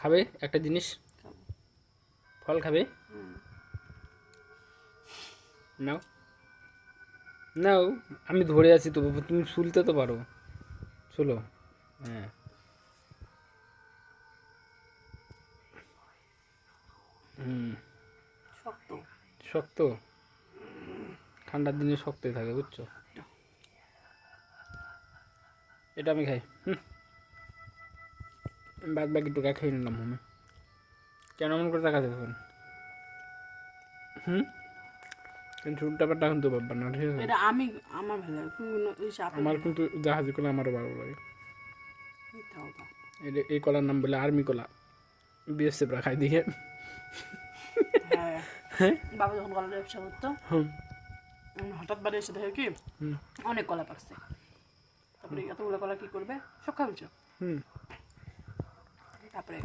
খাবে একটা জিনিস, ফল খাবে, নাও নাও, আমি ধরে আছি তো বাবা, তুমি শুলতে তো পারো, চলো। হ্যাঁ, শক্ত। শক্ত, ঠান্ডার দিনে শক্তই থাকে বুঝছো। এটা আমি খাই, বাদ বাকি টুকা খেয়ে নিলাম আমি। কেন এমন করে টাকা দেবেন? কিন্তু উল্টাপাল্টা কিন্তু ব্যাপার না, ঠিক আছে। এটা আমি আমার ভালো লাগে আমার কিন্তু জাহাজি কলা আমারও ভালো লাগে। মিথ্যা কথা। এই কলার নাম বলে আর্মি কলা, বিএসএফরা খাই দিয়ে। হ্যাঁ, বাবা যখন কলার ব্যবসা করতো হঠাৎ বাড়ি এসে দেখে কি অনেক কলা পাকছে, তারপরে এতগুলো কলা কি করবে, সব খাওয়া, তারপরে